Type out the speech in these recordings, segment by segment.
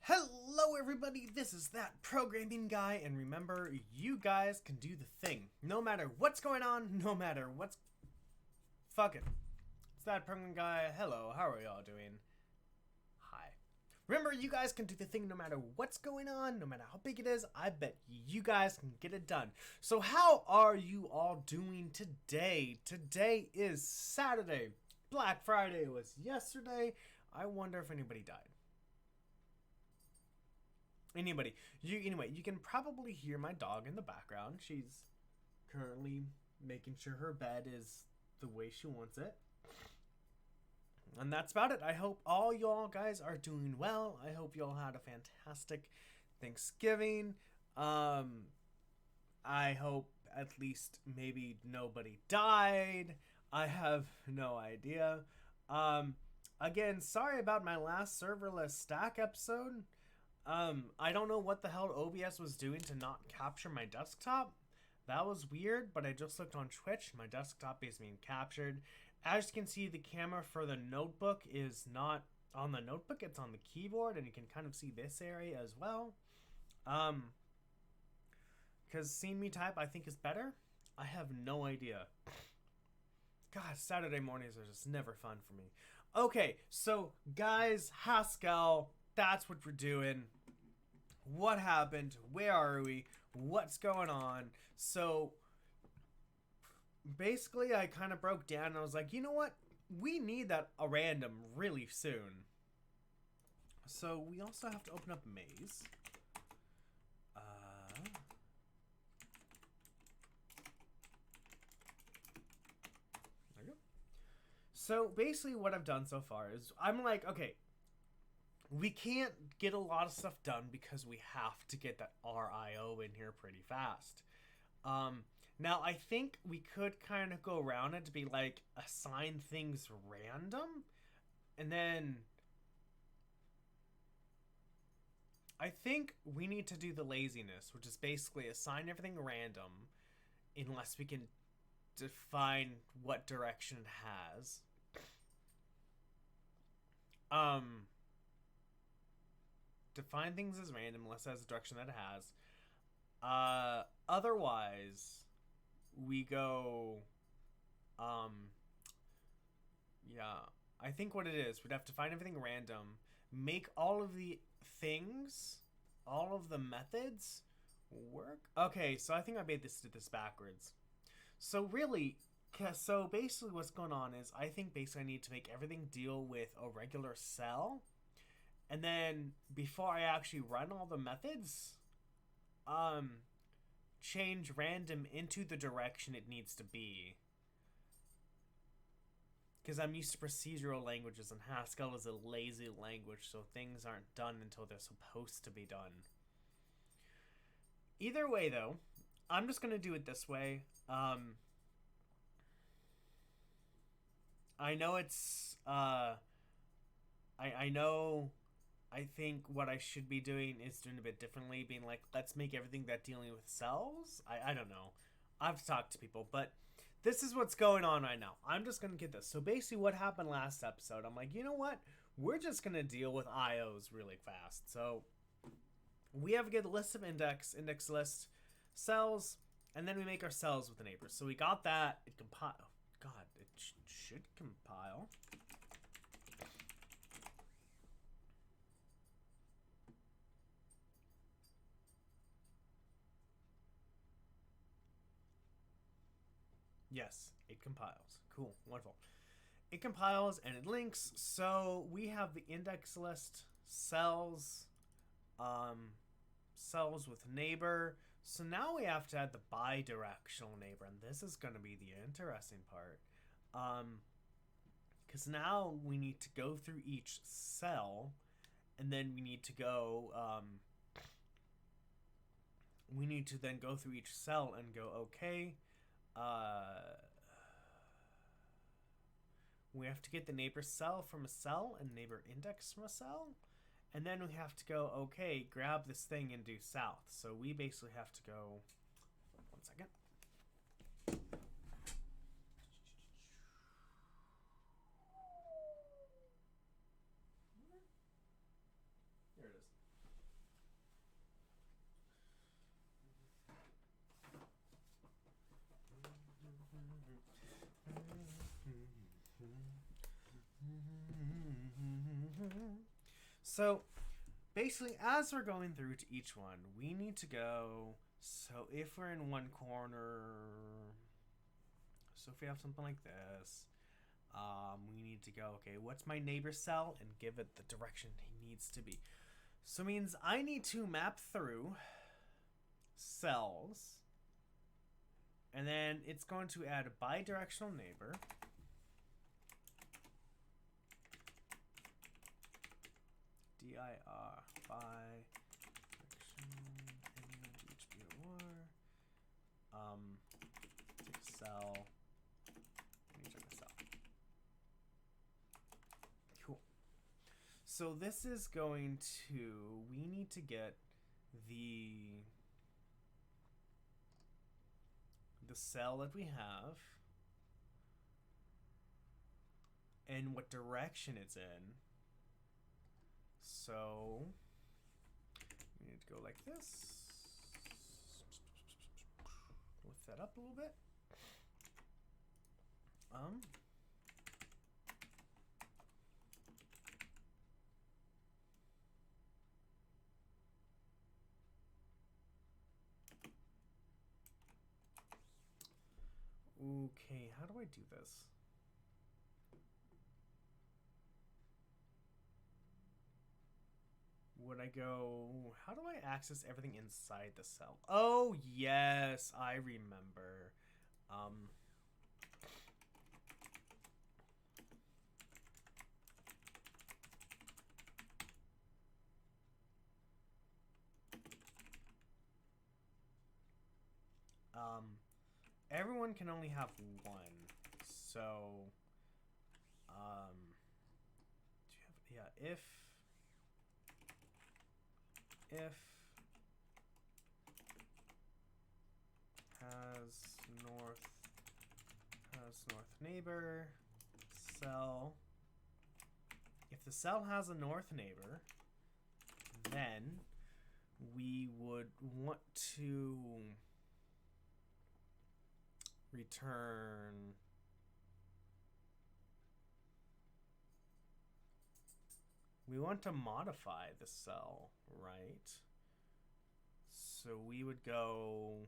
Hello everybody, this is That Programming Guy, and remember, you guys can do the thing. No matter what's going on, no matter what's... Fuck it. It's That Programming Guy. Hello, how are y'all doing? Hi. Remember, you guys can do the thing no matter what's going on, no matter how big it is. I bet you guys can get it done. So how are you all doing today? Today is Saturday. Black Friday was yesterday. I wonder if anybody died. Anyway, you can probably hear my dog in the background. She's currently making sure her bed is the way she wants it. And that's about it. I hope all y'all guys are doing well. I hope y'all had a fantastic Thanksgiving. I hope at least maybe nobody died. I have no idea. Again, sorry about my last serverless stack episode. I don't know what the hell OBS was doing to not capture my desktop. That was weird, but I just looked on Twitch. My desktop is being captured. As you can see, the camera for the notebook is not on the notebook. It's on the keyboard, and you can kind of see this area as well. Because seeing me type, I think, is better. I have no idea. God, Saturday mornings are just never fun for me. Okay, so guys, Haskell... That's what we're doing. What happened? Where are we? What's going on? So basically I kind of broke down and I was like, you know what? We need that a random really soon. So we also have to open up maze. There we go. So basically what I've done so far is I'm like, okay, we can't get a lot of stuff done because we have to get that RIO in here pretty fast. Now, I think we could kind of go around it to be like, assign things random. And then I think we need to do the laziness, which is basically assign everything random unless we can define what direction it has. Define things as random unless it has the direction that it has. Otherwise, we go... yeah. I think what it is, we'd have to find everything random, make all of the things, all of the methods work. Okay, so I think I did this backwards. So really... So basically what's going on is I think basically I need to make everything deal with a regular cell. And then before I actually run all the methods, change random into the direction it needs to be. Because I'm used to procedural languages and Haskell is a lazy language, so things aren't done until they're supposed to be done. Either way though, I'm just going to do it this way. I know it's, I know... I think what I should be doing is doing a bit differently, being like, let's make everything that dealing with cells. I don't know. I have to talk to people, but this is what's going on right now. I'm just going to get this. So basically what happened last episode, I'm like, you know what? We're just going to deal with IOs really fast. So we have to get a list of index list, cells, and then we make our cells with the neighbors. So we got that. It compile. Oh, God, it should compile. Yes, it compiles. Cool, wonderful. It compiles and it links. So we have the index list, cells, cells with neighbor. So now we have to add the bi-directional neighbor, and this is going to be the interesting part. Because now we need to go through each cell, and then we need to go, we need to then go through each cell and go, okay, we have to get the neighbor cell from a cell and neighbor index from a cell. And then we have to go, okay, grab this thing and do south. So we basically have to go, 1 second. There it is. So basically, as we're going through to each one, we need to go. So if we're in one corner, so if we have something like this, we need to go, okay, what's my neighbor's cell? And give it the direction he needs to be. So it means I need to map through cells. And then it's going to add a bi-directional neighbor. dir bi-directional cell. Cool. So this is going to, we need to get the cell that we have and what direction it's in. So we need to go like this. Lift that up a little bit. Okay, how do I do this? Would I go... How do I access everything inside the cell? Oh, yes, I remember. Everyone can only have one. So, do you have... Yeah, if has north neighbor cell, if the cell has a north neighbor, then we would want to return we want to modify the cell, right? So we would go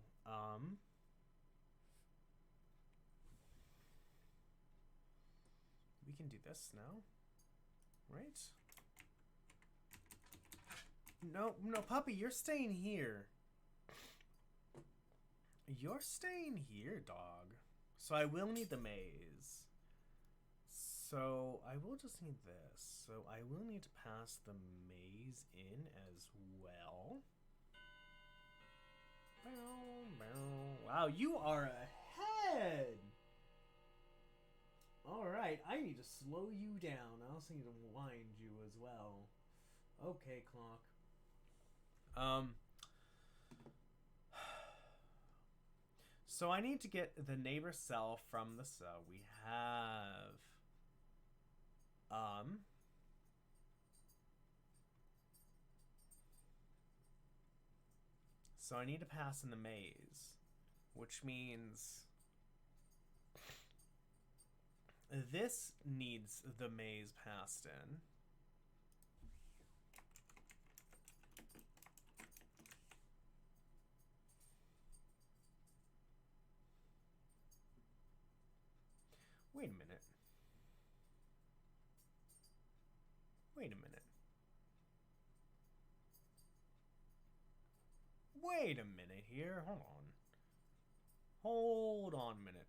we can do this now, right? No, puppy, you're staying here. You're staying here, dog. So I will need the maze. So I will just need this. So I will need to pass the maze in as well. Wow, you are ahead. Alright, I need to slow you down. I also need to wind you as well. Okay, clock. So I need to get the neighbor cell from the cell. We have so I need to pass in the maze, which means this needs the maze passed in. Wait a minute. Wait a minute. Wait a minute here. Hold on. Hold on a minute.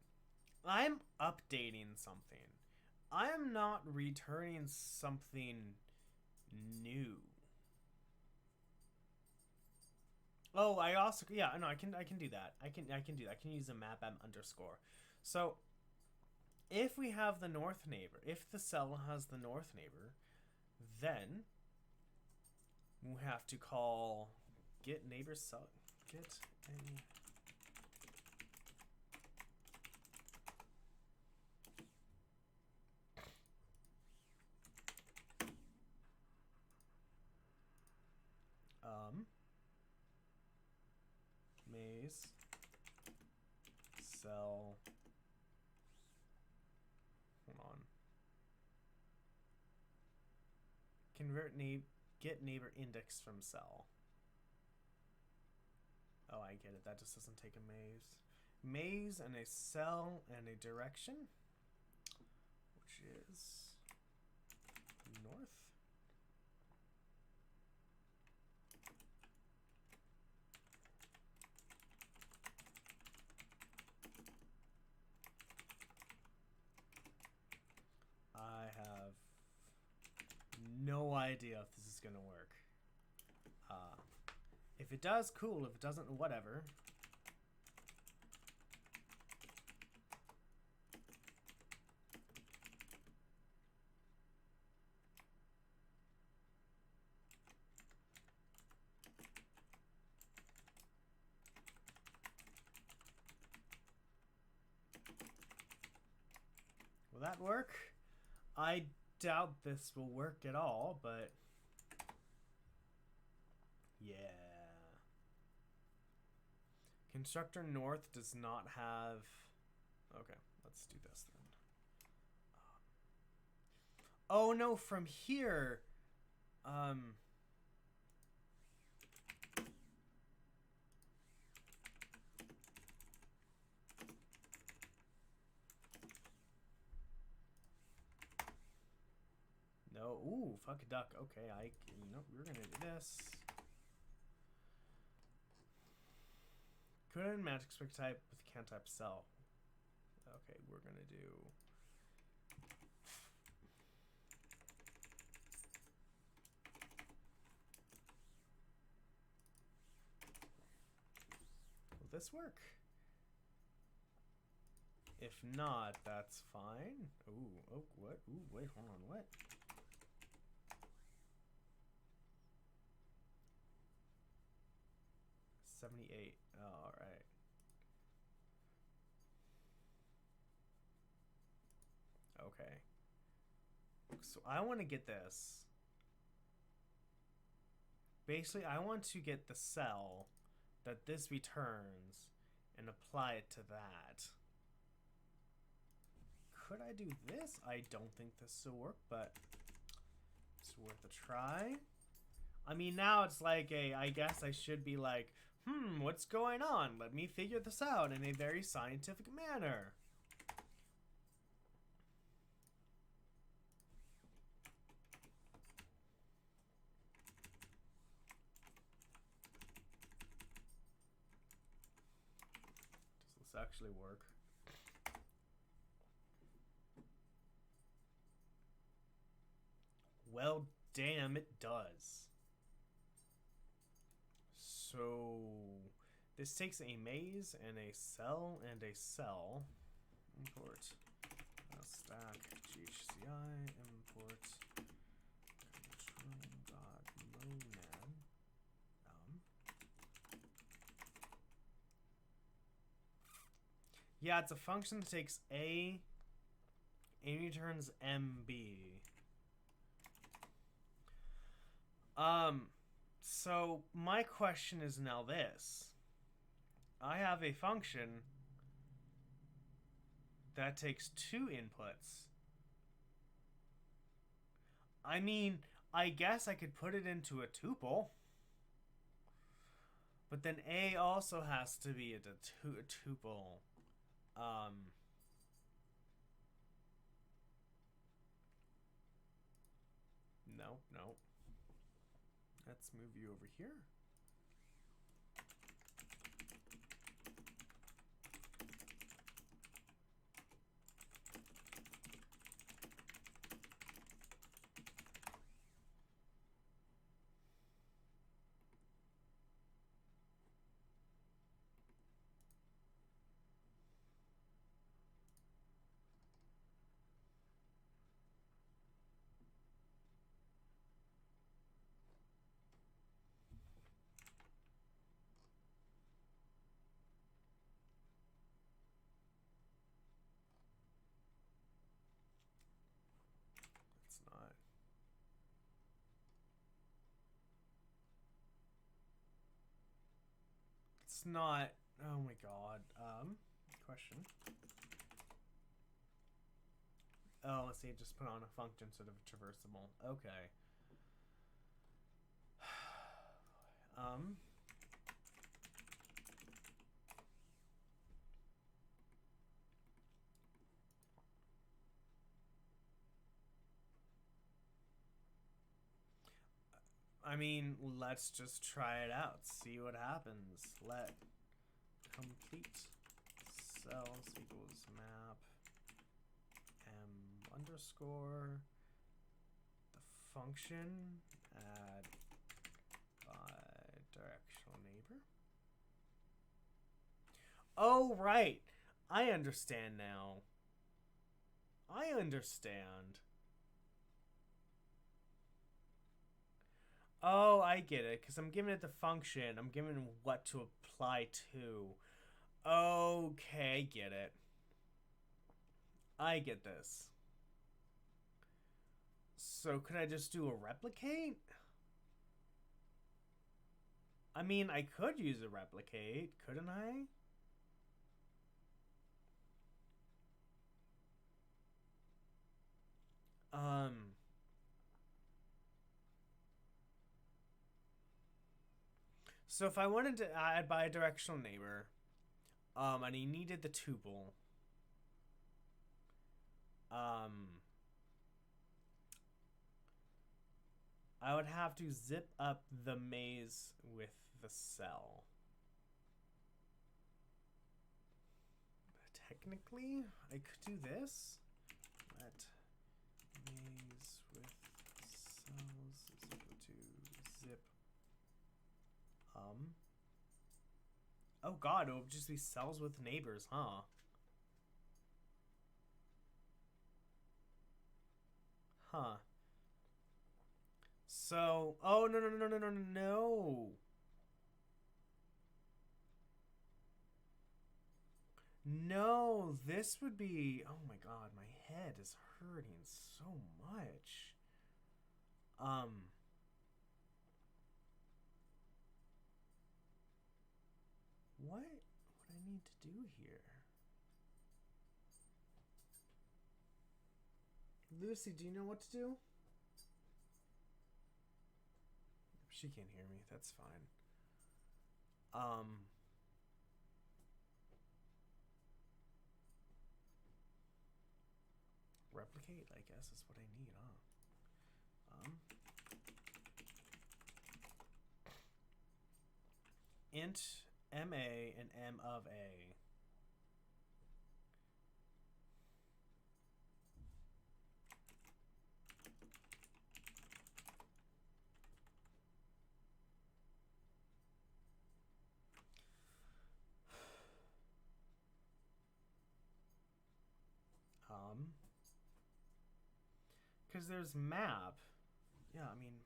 I'm updating something. I am not returning something new. Oh, I also yeah, no, I can do that. I can do that. I can use a map underscore. So if we have the north neighbor, if the cell has the north neighbor, then we have to call get neighbor cell get a maze cell. Hold on. Convert neighbor. get neighbor index from cell. Oh, I get it. That just doesn't take a maze. Maze and a cell and a direction, which is north. I have no idea if this is going to work. If it does, cool. If it doesn't, whatever. Will that work? I doubt this will work at all, but yeah. Constructor North does not have... Okay, let's do this then. Oh no, from here... No, ooh, fuck a duck. Okay, we're gonna do this. Couldn't match expect type with can type cell. Okay, we're gonna do... Will this work? If not, that's fine. Ooh, oh, what? Ooh, wait, hold on, what? $78. Oh, all right. Okay. So I want to get this. Basically, I want to get the cell that this returns and apply it to that. Could I do this? I don't think this will work, but it's worth a try. I mean, now it's like I guess I should be like, what's going on? Let me figure this out in a very scientific manner. Does this actually work? Well, damn, it does. So this takes a maze and a cell and a cell. Import stack GHCI import control.monad. Yeah, it's a function that takes A and returns MB. So my question is now this. I have a function that takes 2 inputs. I mean, I guess I could put it into a tuple. But then A also has to be a tuple. No. Let's move you over here. It's not. Oh my god. Question. Oh, let's see. Just put on a function instead of a traversable. Okay. Um, I mean, let's just try it out. See what happens. Let complete cells equals map m underscore the function add bi-directional neighbor. Oh, right. I understand now. I understand. Oh, I get it. Because I'm giving it the function. I'm giving what to apply to. Okay, I get it. I get this. So could I just do a replicate? I mean, I could use a replicate, couldn't I? So if I wanted to add bi-directional neighbor, and he needed the tuple, I would have to zip up the maze with the cell. Technically, I could do this. Let maze with cells is equal to zip. Oh god, it would just be cells with neighbors, huh? Huh. So, oh no no no no no no no. No, this would be, oh my god, my head is hurting so much. What would I need to do here? Lucy, do you know what to do? She can't hear me, that's fine. Replicate, I guess, is what I need, huh? Int ma and m of a. Because there's map. Yeah, I mean,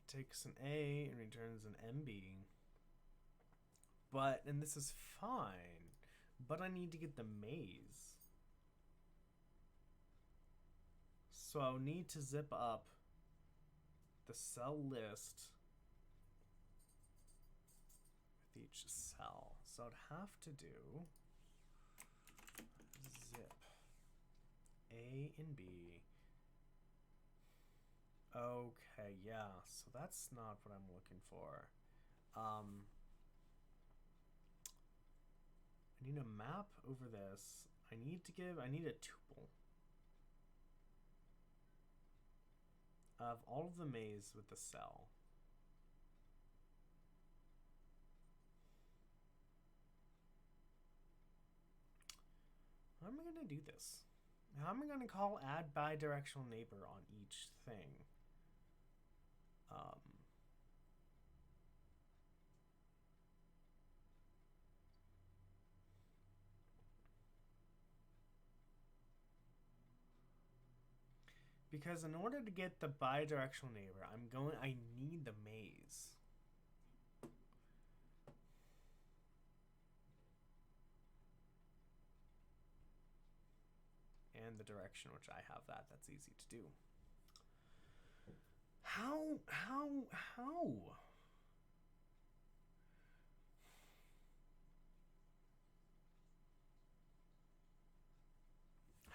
it takes an A and returns an MB. But, and this is fine, but I need to get the maze. So I'll need to zip up the cell list with each cell. So I'd have to do zip A and B. Okay, yeah, so that's not what I'm looking for. I need a map over this. I need a tuple of all of the maze with the cell. How am I going to do this? How am I going to call add bi-directional neighbor on each thing? Because in order to get the bi-directional neighbor, I need the maze. And the direction, which I have that's easy to do. How?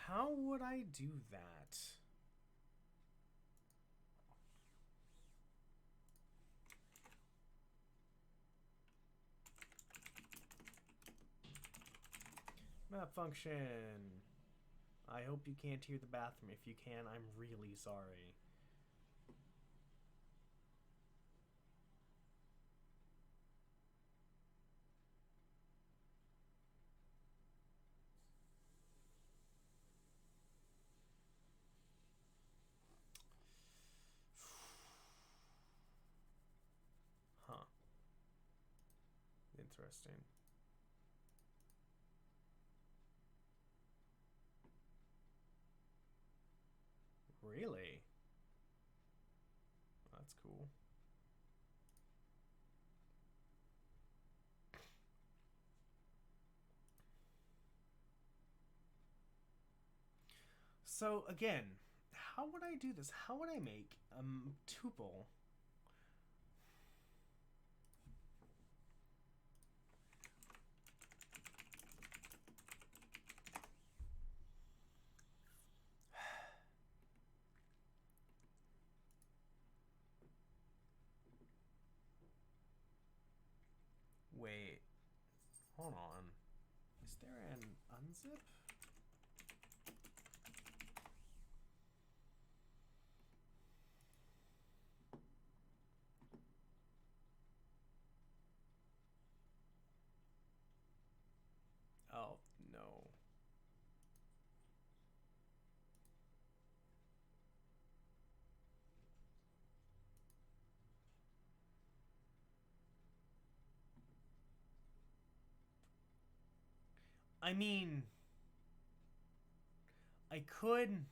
How would I do that? Map function. I hope you can't hear the bathroom. If you can, I'm really sorry. Huh. Interesting. Really? That's cool. So again, how would I do this? How would I make a tuple? Wait, hold on. Is there an unzip? Oh, no. I mean, I could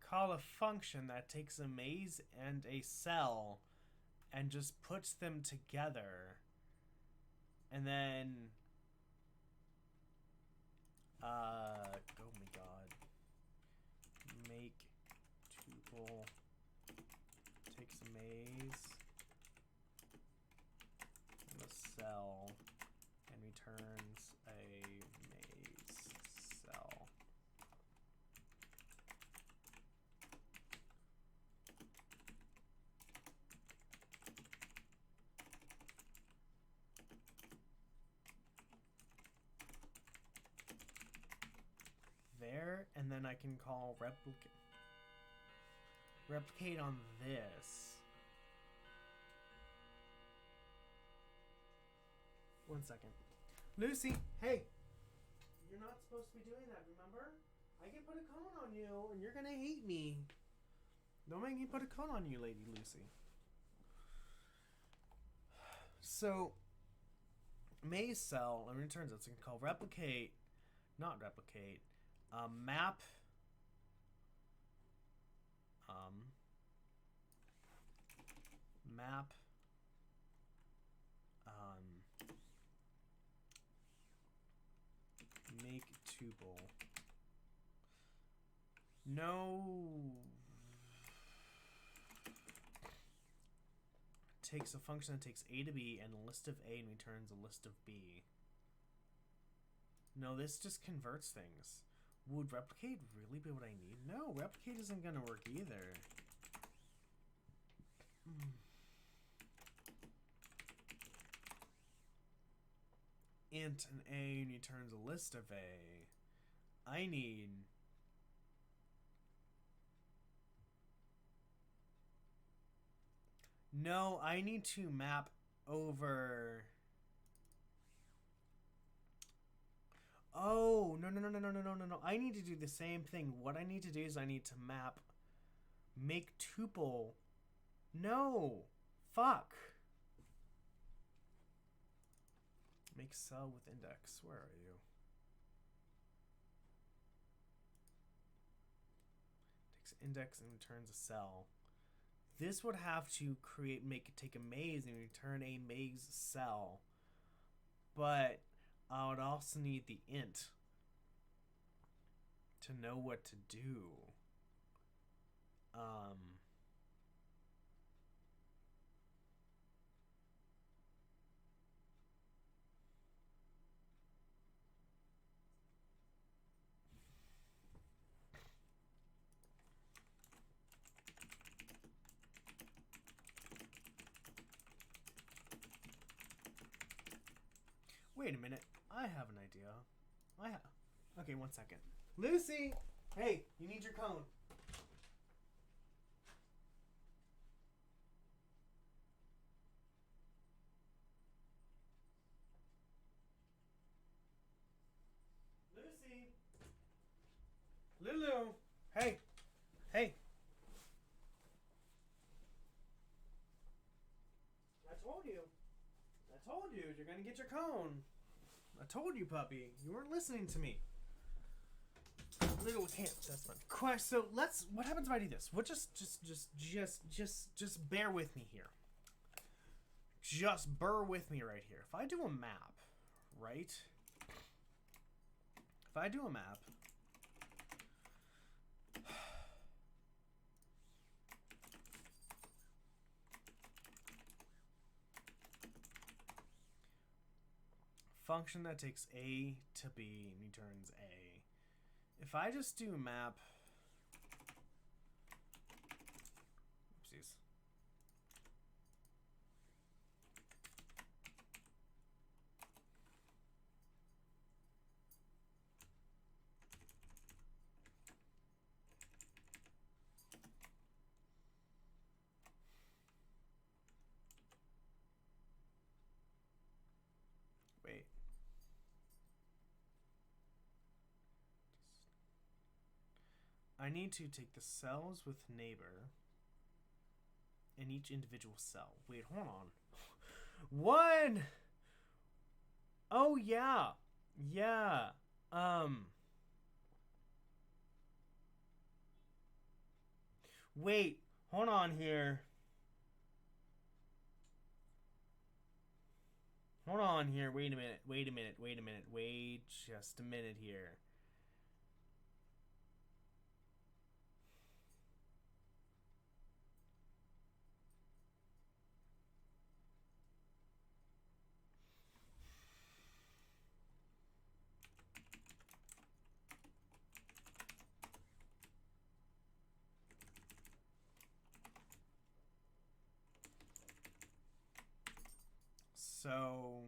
call a function that takes a maze and a cell and just puts them together. And then, oh my god. Make tuple takes a maze and a cell and returns a maze cell. There, and then I can call replicate on this. One second. Lucy, hey! You're not supposed to be doing that, remember? I can put a cone on you, and you're gonna hate me. Don't make me put a cone on you, Lady Lucy. So, maze cell, and returns it's called replicate, not replicate, map, map, make tuple. No. Takes a function that takes A to B and a list of A and returns a list of B. No, this just converts things. Would replicate really be what I need? No, replicate isn't going to work either. Int an A and returns a list of A. I need... No, I need to map over... Oh, no. I need to do the same thing. What I need to do is I need to map make tuple. No. Fuck. Make cell with index. Where are you? Takes index and returns a cell. This would have to take a maze and return a maze cell. But I would also need the int to know what to do. Wait a minute. I have an idea. Okay, 1 second. Lucy! Hey, you need your cone. Lucy! Lulu! Hey! Hey! I told you you're gonna get your cone. I told you, puppy. You weren't listening to me. Little can't. That's fun. So let's. What happens if I do this? What? Just bear with me here. Just bear with me right here. If I do a map, right? If I do a map. Function that takes A to B and returns A. If I just do map, oopsies. Wait. I need to take the cells with neighbor in each individual cell. Wait, hold on. One! Oh, yeah. Yeah. Wait, hold on here. Hold on here. Wait a minute. Wait just a minute here. So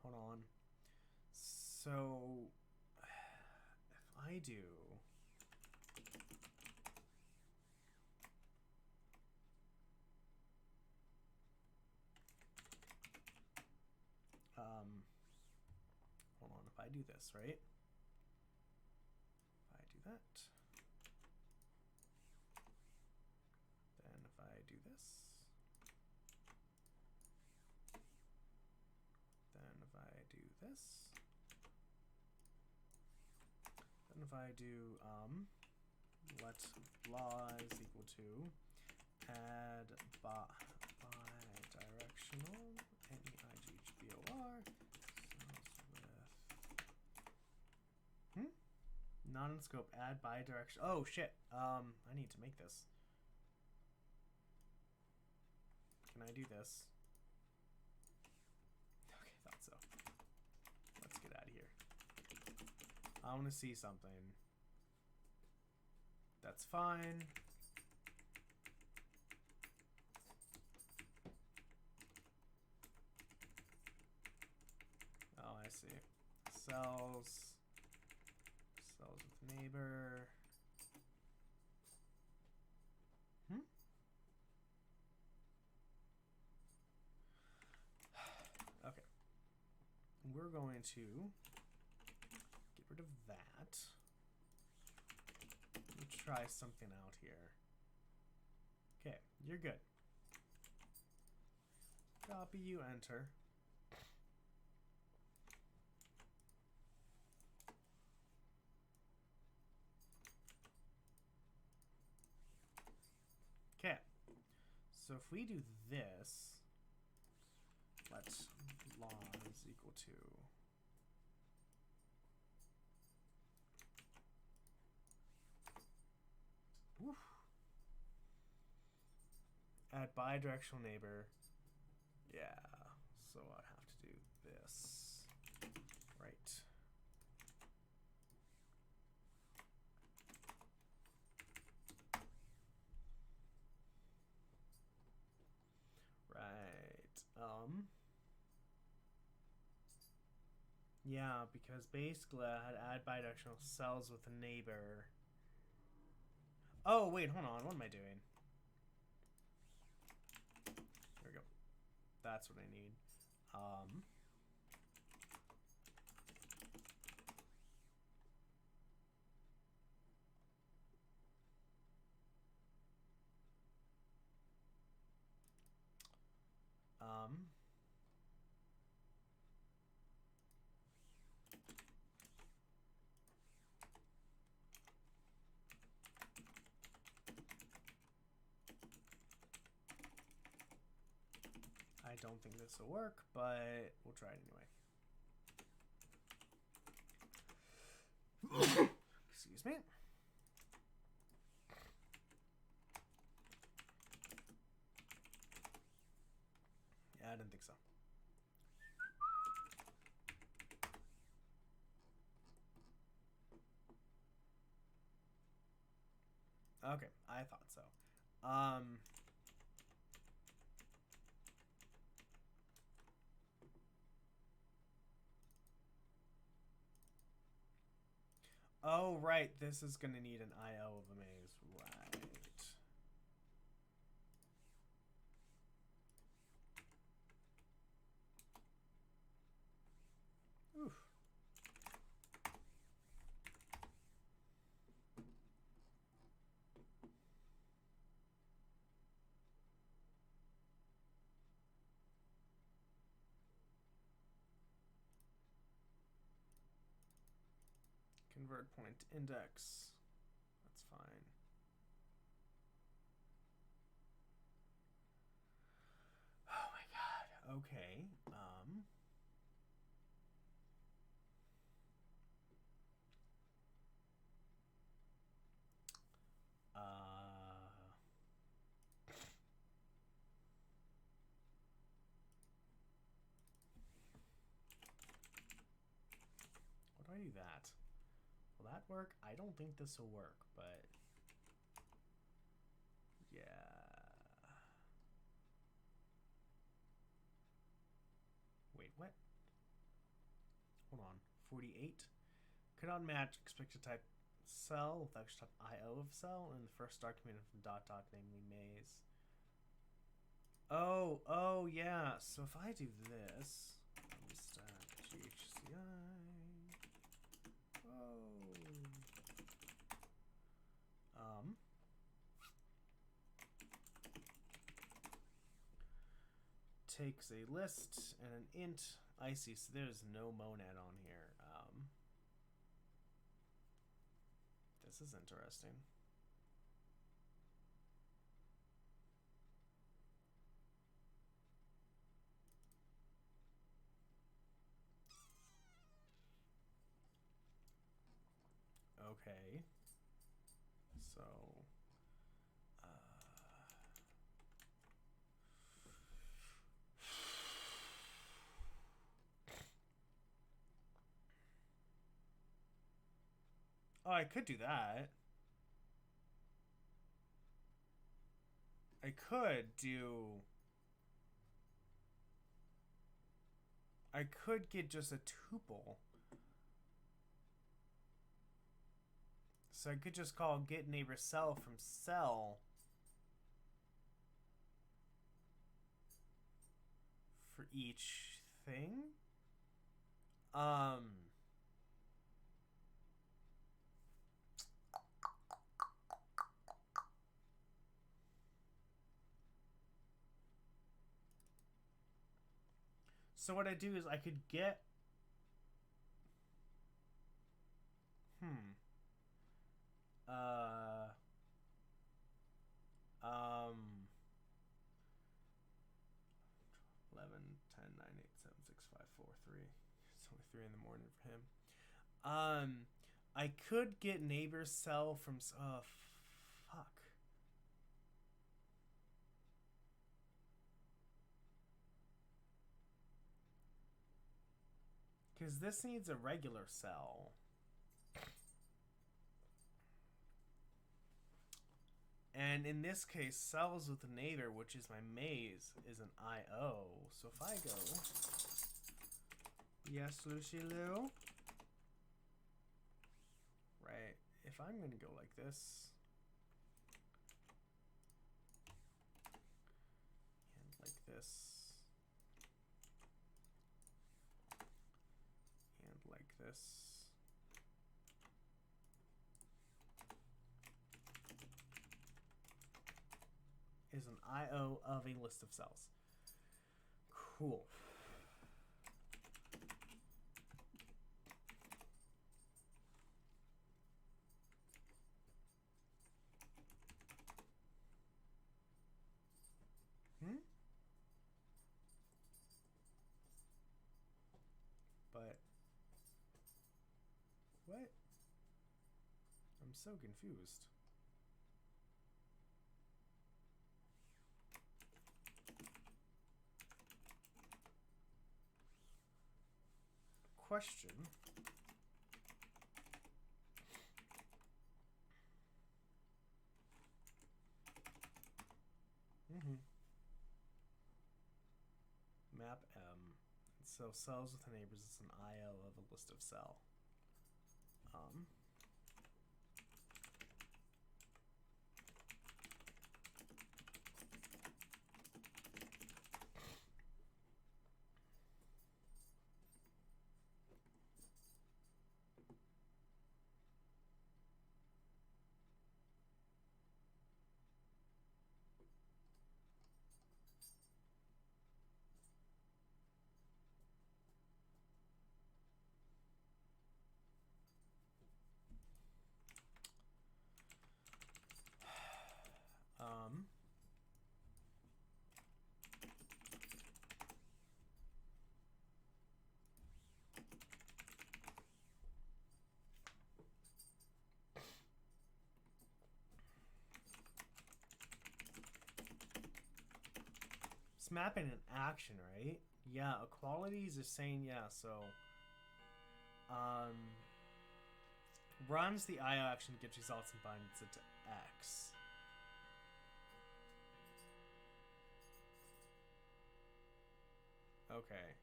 hold on. So if I do hold on, if I do this, right? If I do that, then if I do this, then if I do this, then if I do let blah is equal to add bi-directional NEIGHBOR with not in scope, add bi-directional. Oh shit. I need to make this. Can I do this? Okay, thought so. Let's get out of here. I want to see something. That's fine. Oh, I see. Cells with neighbor. Okay. We're going to get rid of that. Let's try something out here. Okay, you're good. Copy, you enter. Okay, so if we do this, let law is equal to add bi-directional neighbor. Yeah, so I have to do this. Right. Yeah, because basically I had add bidirectional cells with a neighbor. Oh, wait, hold on. What am I doing? There we go. That's what I need. Um, um, I don't think this will work, but we'll try it anyway. Excuse me. Yeah, I didn't think so. Okay, I thought so. Oh, right. This is going to need an IO of a maze. Right. Oof. Convert point index. That's fine. Oh my god. Okay. What do I do that? Will that work? I don't think this will work, but yeah. Wait, what? Hold on. 48. Could not match expected type cell with extra type IO of cell in the first document of dot dot, namely maze. Oh, yeah. So if I do this, stack GHCI. Takes a list and an int. I see. So there's no monad on here. This is interesting. Okay. So, oh, I could do that. I could do... I could get just a tuple. So I could just call get neighbor cell from cell for each thing. So what I do is I could get... 11, 10, 9, 8, 7, 6, 5, 4, 3. It's only 3 in the morning for him. I could get neighbor cell from... fuck. Because this needs a regular cell. And in this case, cells with a neighbor, which is my maze, is an IO. So if I go Yes, Lucy Lou. Right. If I'm going to go like this. And like this. And like this. Is an IO of a list of cells. Cool. But what? I'm so confused. Question. Map M. So cells with neighbors is an IO of a list of cell. It's mapping an action, right? Yeah, equalities is saying, yeah, so runs the IO action, gets results, and binds it to X. Okay,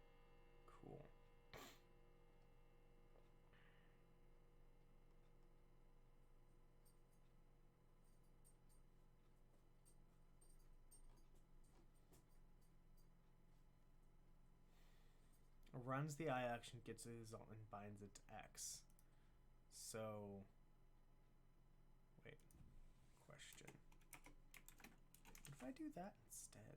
cool. Runs the I action, gets a result, and binds it to X. So, wait, question. What if I do that instead?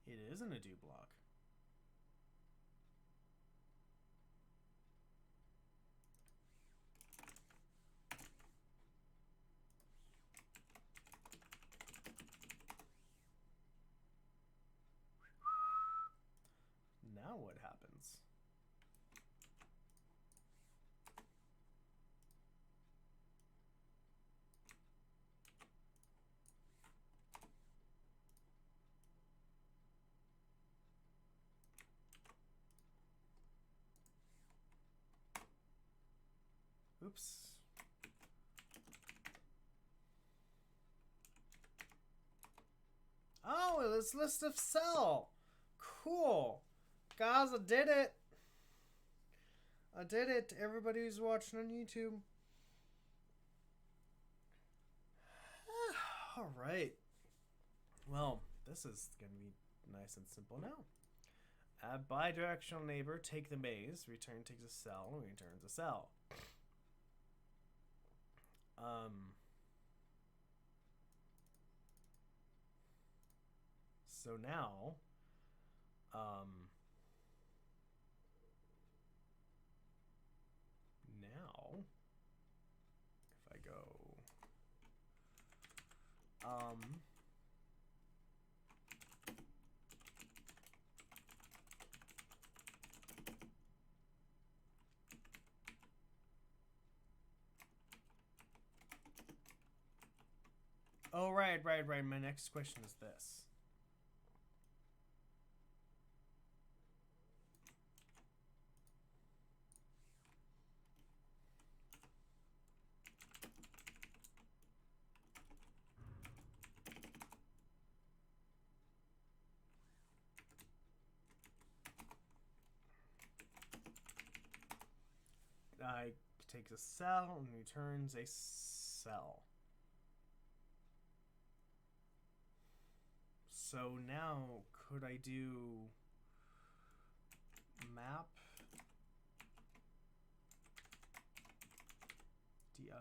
It isn't a do block. Now what happens? Oops. Oh, it's list of cell. Cool. Guys, I did it. I did it. Everybody who's watching on YouTube. All right. Well, this is going to be nice and simple now. Add bi-directional neighbor, take the maze, return takes a cell, and returns a cell. So now, if I go, oh, right. My next question is this. I takes a cell and returns a cell. So now, could I do map di?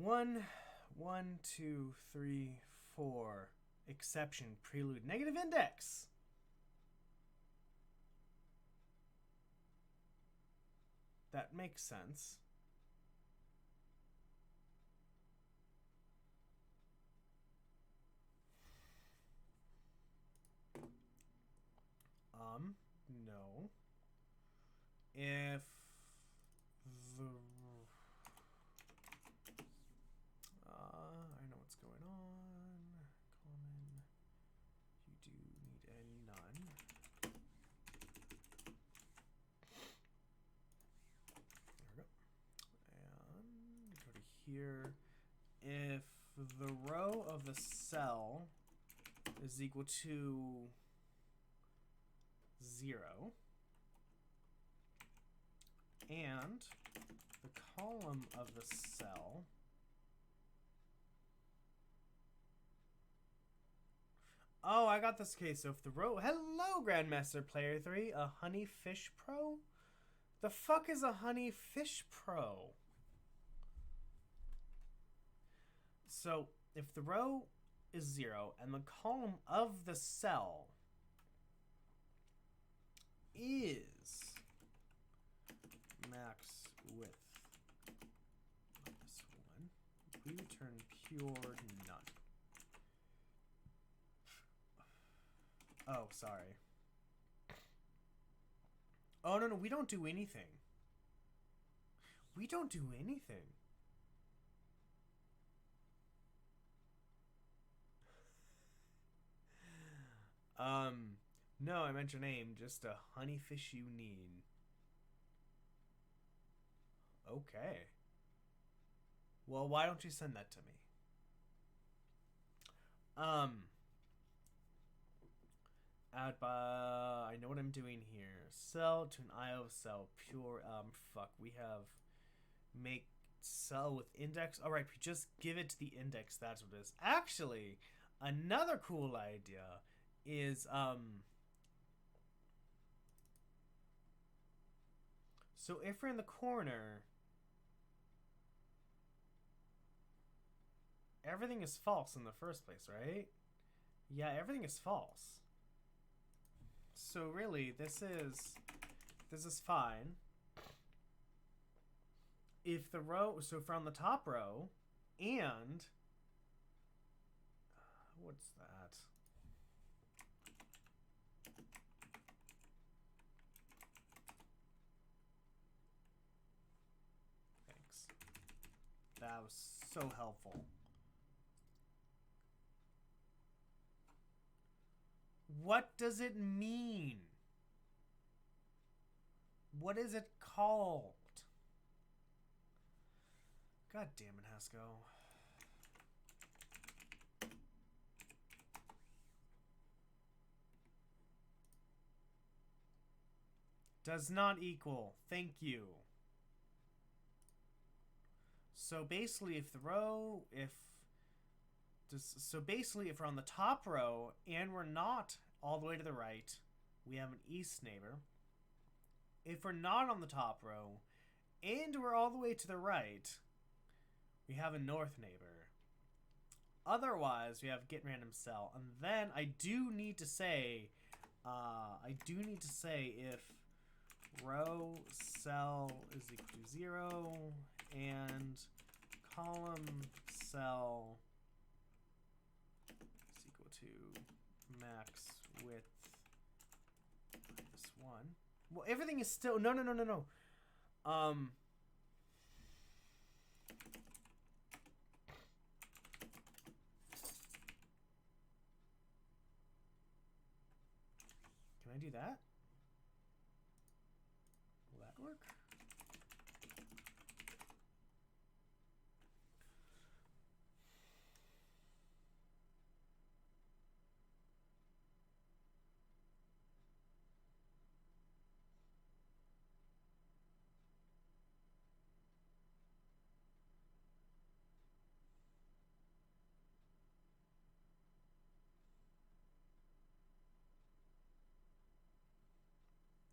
One, two, three, four. Exception, prelude, negative index. That makes sense. No. If the I know what's going on. Common. You do need a none. There we go. And go to here. If the row of the cell is equal to 0, and the column of the cell oh, I got this case. So if the row... Hello, Grandmaster Player 3. A Honey Fish Pro? The fuck is a Honey Fish Pro? So if the row is 0 and the column of the cell is max width minus 1, we return pure none. Oh, sorry. Oh, no, we don't do anything. We don't do anything. No, I meant your name. Just a honey fish you need. Okay. Well, why don't you send that to me? Add by... I know what I'm doing here. Cell to an IO cell. Pure... fuck. We have... Make cell with index. Alright, we just give it to the index. That's what it is. Actually, another cool idea is, so if we're in the corner... Everything is false in the first place, right? Yeah, everything is false. So really, this is fine. If the row, so if we're on the top row, and what's that? Thanks. That was so helpful. What does it mean? What is it called? God damn it, Haskell. Does not equal. Thank you. So basically, if the row, so basically, if we're on the top row and we're not all the way to the right, we have an east neighbor. If we're not on the top row and we're all the way to the right, we have a north neighbor. Otherwise, we have get random cell. And then I do need to say I do need to say if row cell is equal to 0 and column cell is equal to max width minus 1. Well, everything is still... No. Can I do that? Will that work?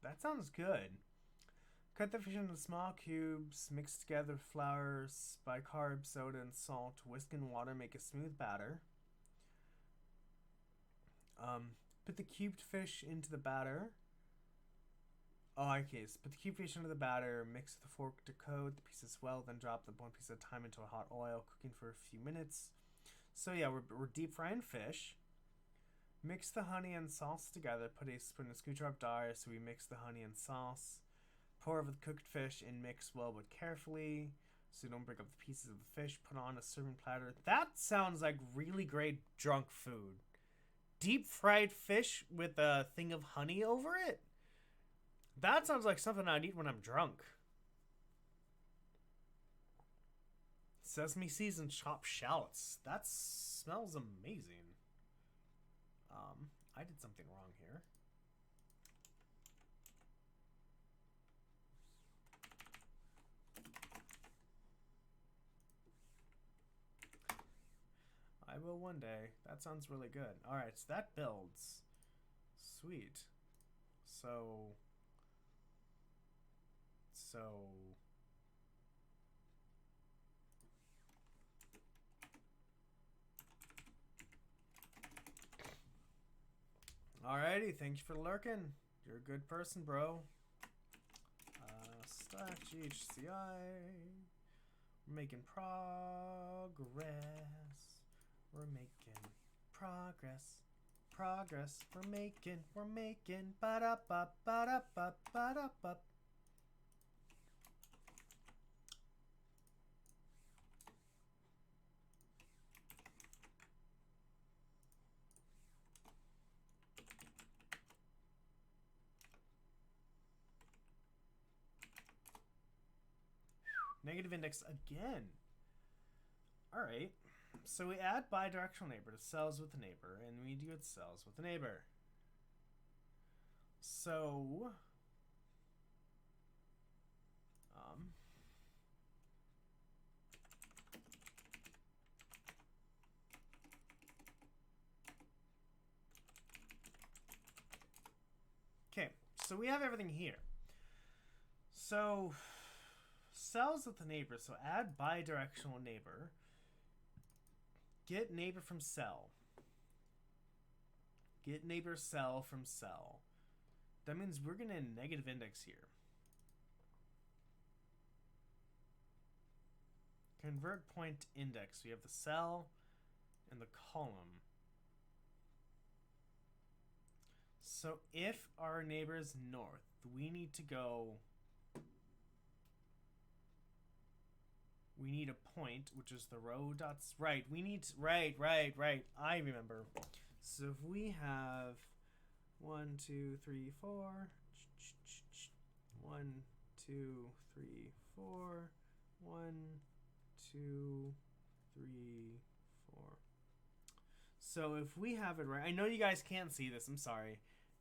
That sounds good. Cut the fish into small cubes, mix together flour, bicarb, soda, and salt. Whisk in water, make a smooth batter. Put the cubed fish into the batter. Oh, okay. So put the cubed fish into the batter, mix with a fork to coat the pieces well, then drop the one piece at a time into a hot oil, cooking for a few minutes. So yeah, we're deep frying fish. Mix the honey and sauce together. Put a spoon and screwdriver dyer so we mix the honey and sauce. Pour over the cooked fish and mix well but carefully so you don't break up the pieces of the fish. Put on a serving platter. That sounds like really great drunk food. Deep fried fish with a thing of honey over it? That sounds like something I'd eat when I'm drunk. Sesame seeds and chopped shallots. That smells amazing. I did something wrong here. I will one day. That sounds really good. Alright, so that builds. Sweet. So... Alrighty, thank you for lurking. You're a good person, bro. Stack GHCI. We're making progress. We're making progress. We're making. Ba-da-ba, ba-da-ba, ba-da-ba. Negative index again. Alright. So we add bi-directional neighbor to cells with the neighbor, and we do it cells with the neighbor. So... Okay, so we have everything here. So... cells with the neighbor, so add bi-directional neighbor. Get neighbor from cell. Get neighbor cell from cell. That means we're going to negative index here. Convert point index. We have the cell and the column. So if our neighbor is north, we need to go... We need a point, which is the row dots. Right, we need... Right. I remember. So if we have 1, 2, 3, 4. 1, 2, 3, 4. 1, 2, 3, 4. So if we have it right... I know you guys can't see this. I'm sorry.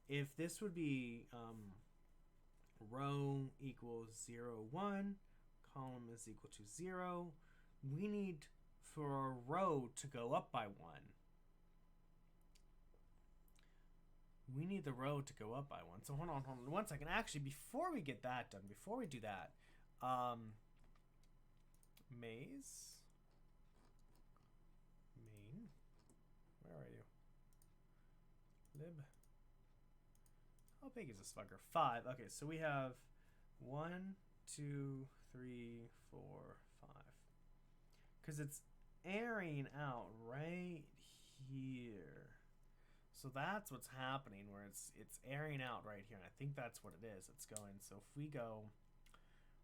If this would be row equals 0, 1... column is equal to 0. We need for a row to go up by 1. We need the row to go up by 1. So hold on 1 second. Actually, before we get that done, before we do that, maze, main, where are you? Lib, How big is this fucker? 5. Okay, so we have 1, 2, 3, 4, 5. Because it's airing out right here. So that's what's happening, where it's airing out right here. And I think that's what it is. It's going. So if we go,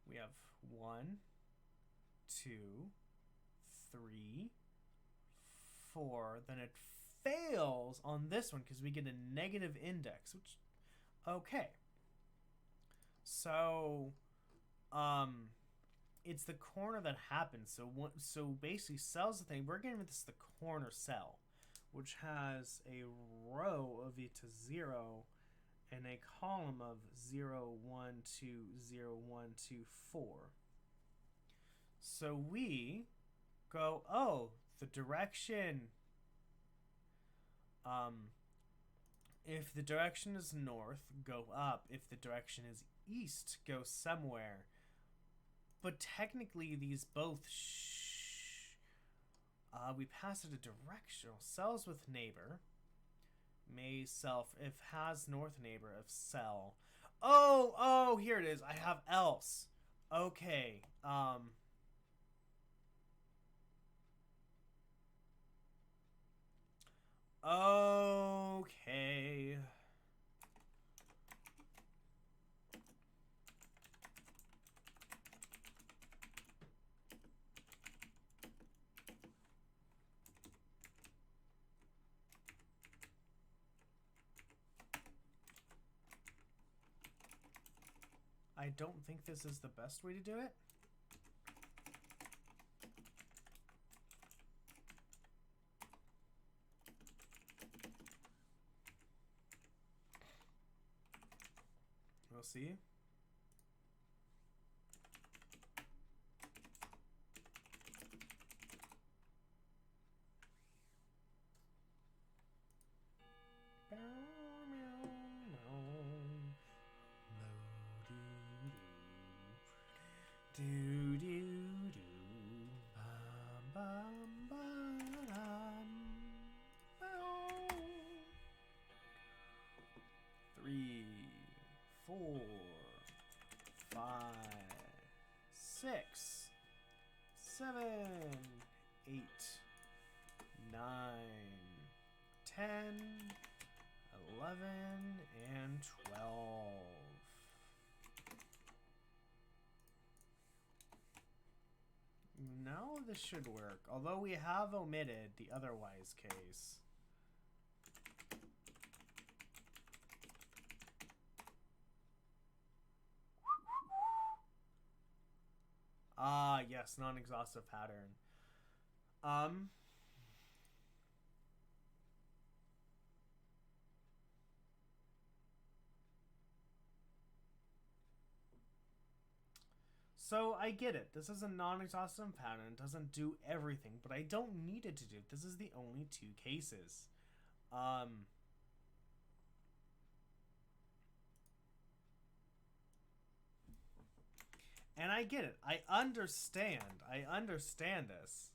we have 1, 2, 3, 4. Then it fails on this one because we get a negative index, which, okay. So, it's the corner that happens. So basically, cells the thing. We're giving this the corner cell, which has a row of it to 0 and a column of 0, 1, 2, 0, 1, 2, 4. So we go, oh, the direction, if the direction is north, go up. If the direction is east, go somewhere. But technically, these both we pass it a directional. Cells with neighbor. May self. If has north neighbor of cell. Oh, here it is. I have else. Okay. Okay. I don't think this is the best way to do it. We'll see. Do do do, bum bum ba-dum. 3, 4, 5, 6, 7, 8, 9, 10, 11, and 12. Now this should work, although we have omitted the otherwise case. Ah, yes, non-exhaustive pattern. So I get it. This is a non-exhaustive pattern. It doesn't do everything, but I don't need it to do it. This is the only 2 cases. And I get it. I understand this.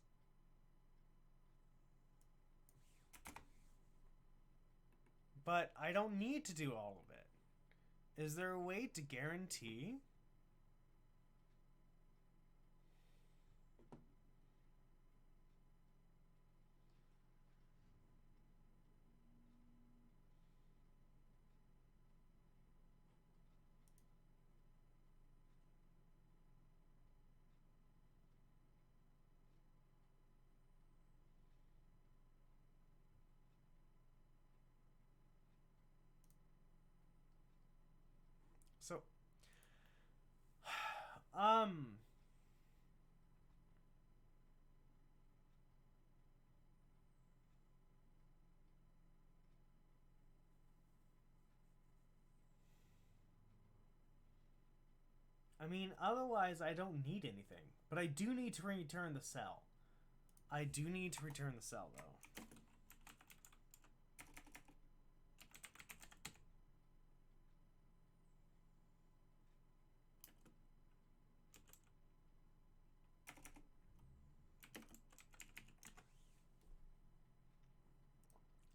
But I don't need to do all of it. Is there a way to guarantee? So, I mean, otherwise I don't need anything. But I do need to return the cell. I do need to return the cell, though.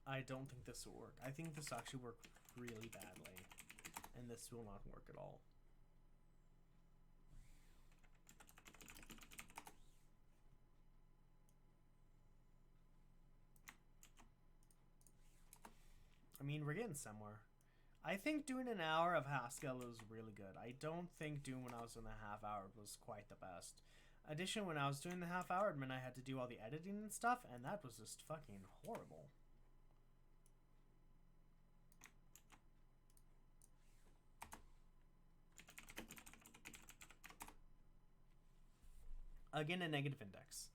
I don't think this will work. I think this will actually work really badly. and this will not work at all. I mean, we're getting somewhere. I think doing an hour of Haskell is really good. I don't think doing when I was doing the half hour was quite the best. Addition, when I was doing the half hour, it meant I had to do all the editing and stuff, and that was just fucking horrible. Again, a negative index.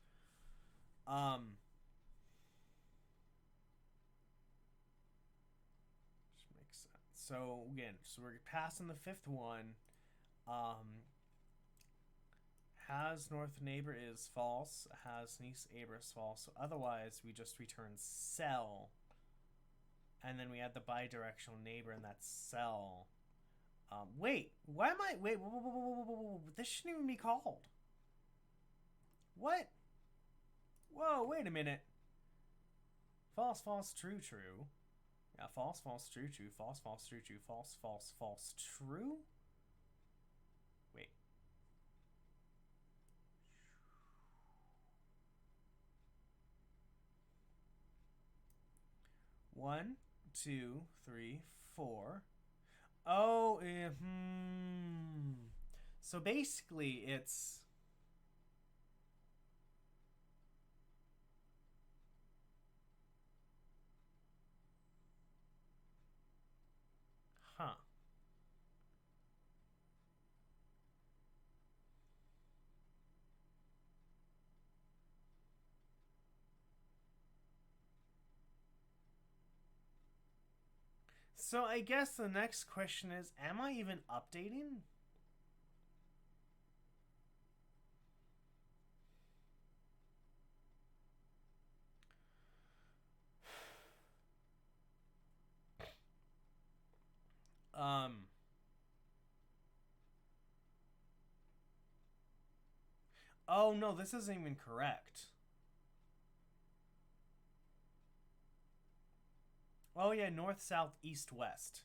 Makes sense. So again, so we're passing the fifth one. Has north neighbor is false. Has east neighbor is false. So otherwise, we just return cell. And then we add the bidirectional neighbor, and that's cell. Wait, why am I... Wait, whoa, this shouldn't even be called. What? Whoa, wait a minute. False, false, true, true. Yeah, false, false, true, true, false, false, true, true, false, false, false, true? Wait. One, two, three, four. Oh, So basically, it's... Huh. So I guess the next question is, am I even updating? Oh no, this isn't even correct. Oh yeah, north, south, east, west.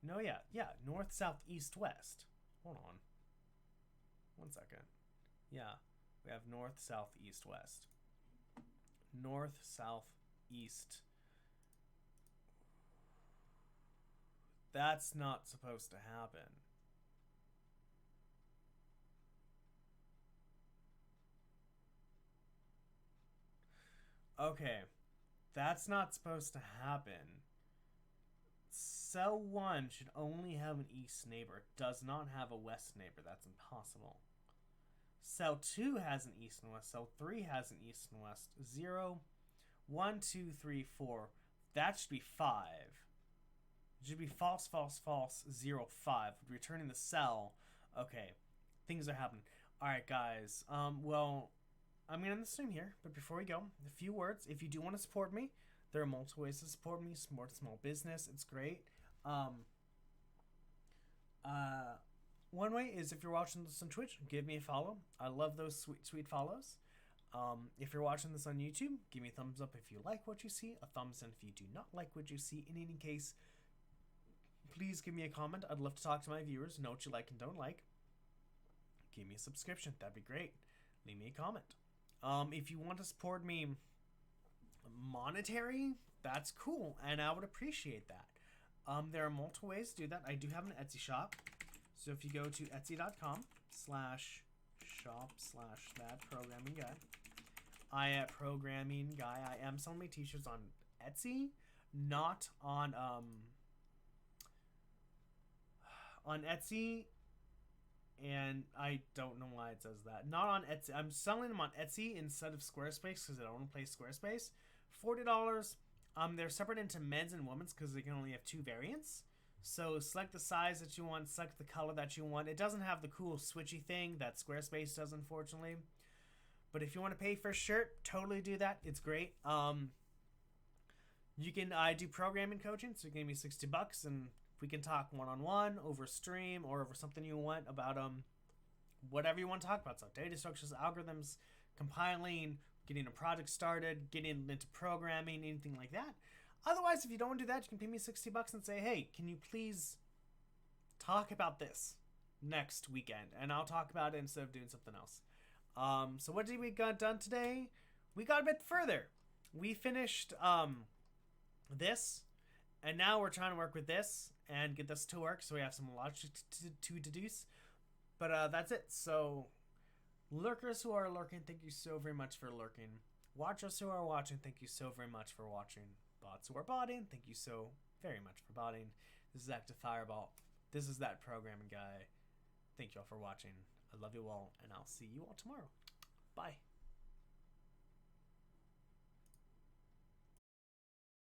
No, yeah, north, south, east, west. Hold on. 1 second. Yeah, we have north, south, east, west. North, south, east. That's not supposed to happen. Okay, that's not supposed to happen. Cell 1 should only have an east neighbor. It does not have a west neighbor. That's impossible. Cell 2 has an east and west. Cell 3 has an east and west. 0, 1, 2, 3, 4. That should be 5. It should be false, false, false, 0, 5. Returning the cell. Okay, things are happening. Alright, guys. Well, I'm going to end the stream here. But before we go, a few words. If you do want to support me, there are multiple ways to support me. Support small business. It's great. One way is if you're watching this on Twitch, give me a follow. I love those sweet follows. If you're watching this on YouTube, give me a thumbs up if you like what you see, a thumbs down if you do not like what you see. In any case, please give me a comment. I'd love to talk to my viewers, know what you like and don't like. Give me a subscription. That'd be great. Leave me a comment. If you want to support me monetary, that's cool, and I would appreciate that. There are multiple ways to do that. I do have an Etsy shop. So if you go to etsy.com/shop/thatprogrammingguy, I at programming guy. I am selling my t-shirts on Etsy, not on Etsy, and I don't know why it says that. Not on Etsy. I'm selling them on Etsy instead of Squarespace because I don't want to play Squarespace. $40. They're separate into men's and women's because they can only have 2 variants. So select the size that you want, select the color that you want. It doesn't have the cool switchy thing that Squarespace does, unfortunately. But if you want to pay for a shirt, totally do that. It's great. I do programming coaching, so you can give me $60 and we can talk one-on-one over stream or over something you want about whatever you want to talk about. So data structures, algorithms, compiling, getting a project started, getting into programming, anything like that. Otherwise, if you don't want to do that, you can pay me $60 and say, hey, can you please talk about this next weekend, and I'll talk about it instead of doing something else. So what did we got done today? We got a bit further. We finished this, and now we're trying to work with this and get this to work, so we have some logic to deduce. But that's it. So lurkers who are lurking, thank you so very much for lurking. Watchers who are watching, thank you so very much for watching. Bots who are botting, thank you so very much for botting. This is Active Fireball. This is that programming guy. Thank you all for watching. I love you all, and I'll see you all tomorrow. Bye.